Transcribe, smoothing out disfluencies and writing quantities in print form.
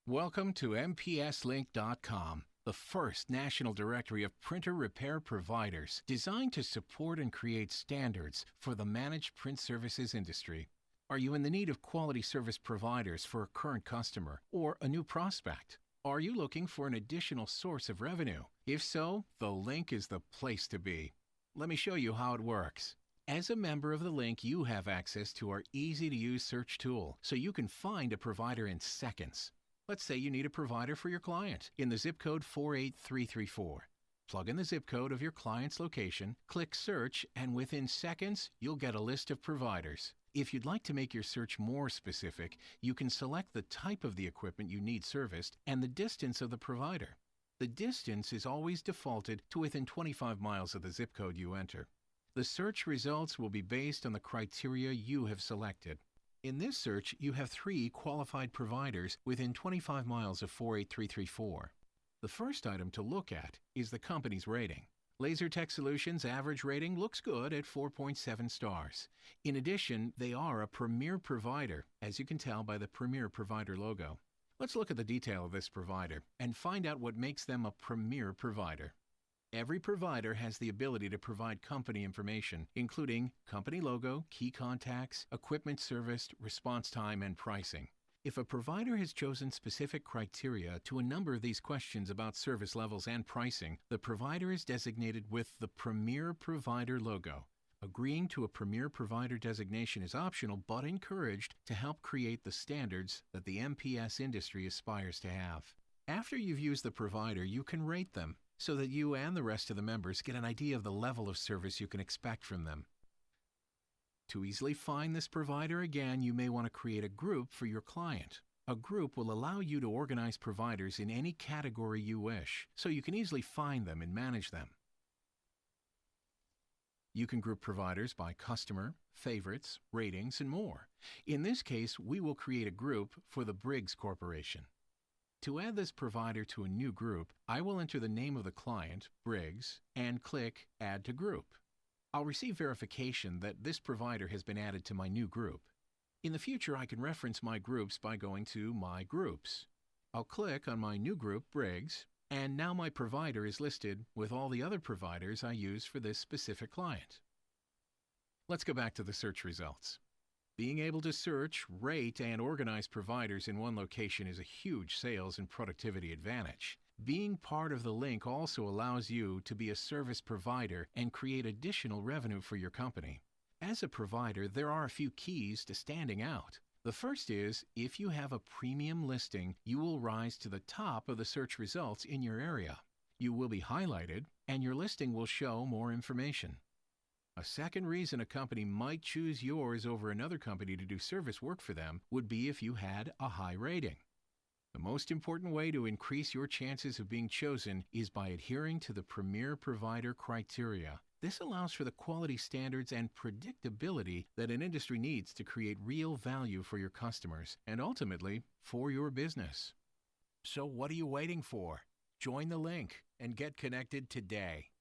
Welcome to MPSLink.com, the first national directory of printer repair providers designed to support and create standards for the managed print services industry. Are you in the need of quality service providers for a current customer or a new prospect? Are you looking for an additional source of revenue? If so, the link is the place to be. Let me show you how it works. As a member of the link, you have access to our easy-to-use search tool, so you can find a provider in seconds. Let's say you need a provider for your client in the zip code 48334. Plug in the zip code of your client's location, click search, and within seconds, you'll get a list of providers. If you'd like to make your search more specific, you can select the type of the equipment you need serviced and the distance of the provider. The distance is always defaulted to within 25 miles of the zip code you enter. The search results will be based on the criteria you have selected. In this search, you have 3 qualified providers within 25 miles of 48334. The first item to look at is the company's rating. LaserTech Solutions' average rating looks good at 4.7 stars. In addition, they are a premier provider, as you can tell by the premier provider logo. Let's look at the detail of this provider and find out what makes them a premier provider. Every provider has the ability to provide company information, including company logo, key contacts, equipment serviced, response time, and pricing. If a provider has chosen specific criteria to a number of these questions about service levels and pricing, the provider is designated with the Premier Provider logo. Agreeing to a Premier Provider designation is optional but encouraged to help create the standards that the MPS industry aspires to have. After you've used the provider, you can rate them, so that you and the rest of the members get an idea of the level of service you can expect from them. To easily find this provider again, you may want to create a group for your client. A group will allow you to organize providers in any category you wish, so you can easily find them and manage them. You can group providers by customer, favorites, ratings, and more. In this case, we will create a group for the Briggs Corporation. To add this provider to a new group, I will enter the name of the client, Briggs, and click Add to Group. I'll receive verification that this provider has been added to my new group. In the future, I can reference my groups by going to My Groups. I'll click on my new group, Briggs, and now my provider is listed with all the other providers I use for this specific client. Let's go back to the search results. Being able to search, rate, and organize providers in one location is a huge sales and productivity advantage. Being part of the link also allows you to be a service provider and create additional revenue for your company. As a provider, there are a few keys to standing out. The first is, if you have a premium listing, you will rise to the top of the search results in your area. You will be highlighted, and your listing will show more information. A second reason a company might choose yours over another company to do service work for them would be if you had a high rating. The most important way to increase your chances of being chosen is by adhering to the Premier Provider criteria. This allows for the quality standards and predictability that an industry needs to create real value for your customers and ultimately for your business. So what are you waiting for? Join the link and get connected today.